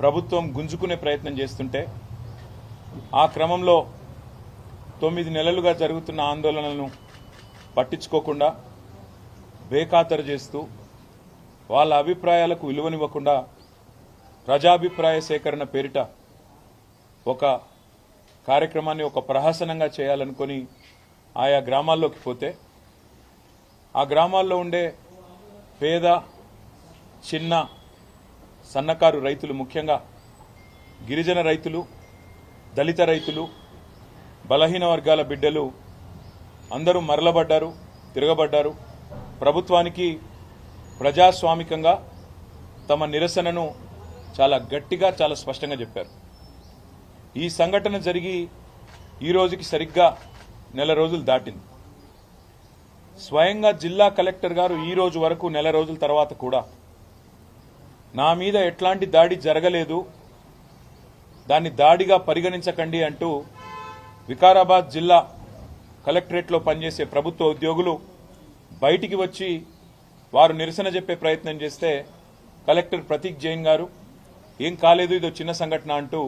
ప్రభుత్వం గుంజుకునే ప్రయత్నం చేస్తుంటే ఆ క్రమంలో 9 నెలలుగా జరుగుతున్న ఆందోళనలను పట్టించుకోకుండా బేఖాతరు చేస్తూ వాళ్ళ అభిప్రాయాలకు విలువనివ్వకుండా ప్రజాభిప్రాయ సేకరణ పేరిట ఒక కార్యక్రమాన్ని ఒక ప్రహసనంగా చేయాలనుకొని ఆయా గ్రామాల్లోకి పోతే ఆ గ్రామాల్లో ఉండే పేద చిన్న సన్నకారు రైతులు, ముఖ్యంగా గిరిజన రైతులు, దళిత రైతులు, బలహీన వర్గాల బిడ్డలు అందరూ మరలబడ్డారు, తిరగబడ్డారు. ప్రభుత్వానికి ప్రజాస్వామికంగా తమ నిరసనను చాలా గట్టిగా, చాలా స్పష్టంగా చెప్పారు. ఈ సంఘటన జరిగి ఈ రోజుకి సరిగ్గా నెల రోజులు దాటింది. స్వయంగా జిల్లా కలెక్టర్ గారు ఈ రోజు వరకు నెల రోజుల తర్వాత కూడా నా మీద ఎట్లాంటి దాడి జరగలేదు, దాన్ని దాడిగా పరిగణించకండి అంటూ వికారాబాద్ జిల్లా కలెక్టరేట్లో పనిచేసే ప్రభుత్వ ఉద్యోగులు బయటికి వచ్చి వారు నిరసన చెప్పే ప్రయత్నం చేస్తే కలెక్టర్ ప్రతీక్ జైన్ గారు ఏం కాలేదు, ఇదో చిన్న సంఘటన అంటూ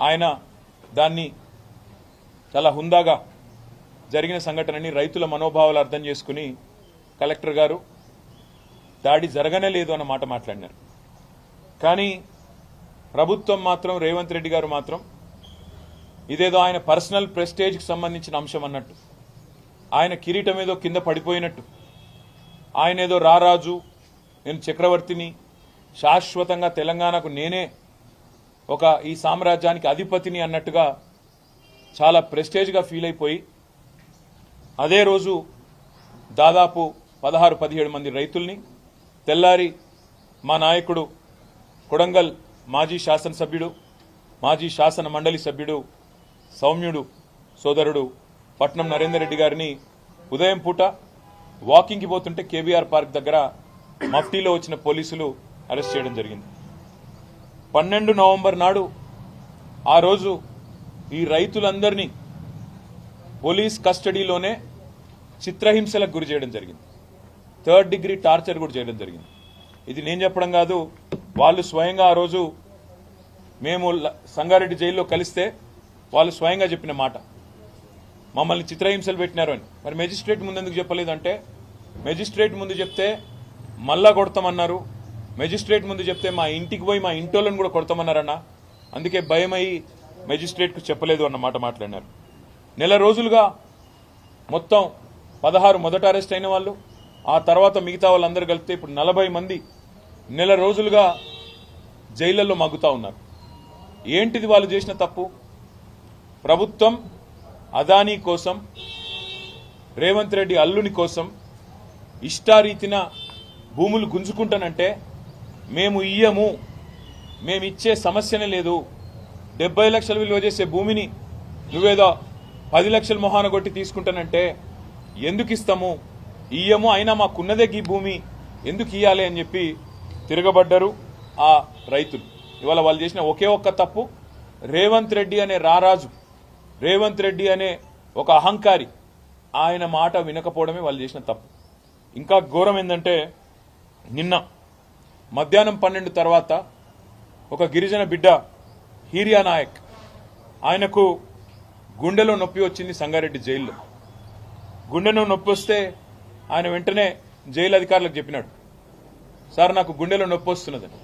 ఆయన దాన్ని చాలా హుందాగా జరిగిన సంఘటనని రైతుల మనోభావాలు అర్థం చేసుకుని కలెక్టర్ గారు దాడి జరగనే లేదు అన్న మాట మాట్లాడినారు. కానీ ప్రభుత్వం మాత్రం, రేవంత్ రెడ్డి గారు మాత్రం ఇదేదో ఆయన పర్సనల్ ప్రెస్టేజ్కి సంబంధించిన అంశం అన్నట్టు, ఆయన కిరీటం ఏదో కింద పడిపోయినట్టు, ఆయన ఏదో రారాజు, నేను చక్రవర్తిని, శాశ్వతంగా తెలంగాణకు నేనే ఒక ఈ సామ్రాజ్యానికి అధిపతిని అన్నట్టుగా చాలా ప్రెస్టేజ్గా ఫీల్ అయిపోయి అదే రోజు దాదాపు 16-17 మంది రైతుల్ని తెల్లారి మా నాయకుడు కొడంగల్ మాజీ శాసనసభ్యుడు, మాజీ శాసన మండలి సభ్యుడు, సౌమ్యుడు సోదరుడు పట్నం నరేందర్ రెడ్డి గారిని ఉదయం పూట వాకింగ్కి పోతుంటే కేబీఆర్ పార్క్ దగ్గర మఫ్టీలో వచ్చిన పోలీసులు అరెస్ట్ చేయడం జరిగింది. 12 నవంబర్ నాడు ఆ రోజు ఈ రైతులందరినీ పోలీస్ కస్టడీలోనే చిత్రహింసలకు గురి చేయడం జరిగింది. 3rd డిగ్రీ టార్చర్ కూడా చేయడం జరిగింది. ఇది నేను చెప్పడం కాదు, వాళ్ళు స్వయంగా ఆ రోజు మేము సంగారెడ్డి జైల్లో కలిస్తే వాళ్ళు స్వయంగా చెప్పిన మాట, మమ్మల్ని చిత్రహింసలు పెట్టినారు అని. మరి మెజిస్ట్రేట్ ముందు ఎందుకు చెప్పలేదు అంటే, మెజిస్ట్రేట్ ముందు చెప్తే మళ్ళా కొడతామన్నారు, మెజిస్ట్రేట్ ముందు చెప్తే మా ఇంటికి పోయి మా ఇంటోళ్ళని కూడా కొడతామన్నారన్న, అందుకే భయమయ్యి మెజిస్ట్రేట్కు చెప్పలేదు అన్న మాట మాట్లాడినారు. నెల రోజులుగా మొత్తం 16 మొదట అరెస్ట్ అయిన వాళ్ళు, ఆ తర్వాత మిగతా వాళ్ళందరూ కలిపితే ఇప్పుడు 40 మంది నెల రోజులుగా జైళ్లలో మగ్గుతా ఉన్నారు. ఏంటిది వాళ్ళు చేసిన తప్పు? ప్రభుత్వం అదానీ కోసం, రేవంత్ రెడ్డి అల్లుని కోసం ఇష్టారీతిన భూములు గుంజుకుంటానంటే మేము ఇయ్యము, మేమిచ్చే సమస్యనే లేదు, 70 లక్షలు విలువ చేసే భూమిని నువ్వేదో 10 లక్షల మొహాన కొట్టి తీసుకుంటానంటే ఎందుకు ఇస్తాము, ఇయ్యము, అయినా మాకున్నదే ఈ భూమి ఎందుకు ఇయ్యాలి అని చెప్పి తిరగబడ్డారు ఆ రైతులు. ఇవాళ వాళ్ళు చేసిన ఒకే ఒక్క తప్పు, రేవంత్ రెడ్డి అనే రారాజు, రేవంత్ రెడ్డి అనే ఒక అహంకారి, ఆయన మాట వినకపోవడమే వాళ్ళు చేసిన తప్పు. ఇంకా ఘోరం ఏంటంటే, నిన్న మధ్యాహ్నం 12 తర్వాత ఒక గిరిజన బిడ్డ హీరియా నాయక్, ఆయనకు గుండెలో నొప్పి వచ్చింది సంగారెడ్డి జైల్లో. గుండెలో నొప్పి వస్తే ఆయన వెంటనే జైలు అధికారులకు చెప్పినాడు, సార్ నాకు గుండెలో నొప్పి వస్తున్నదని.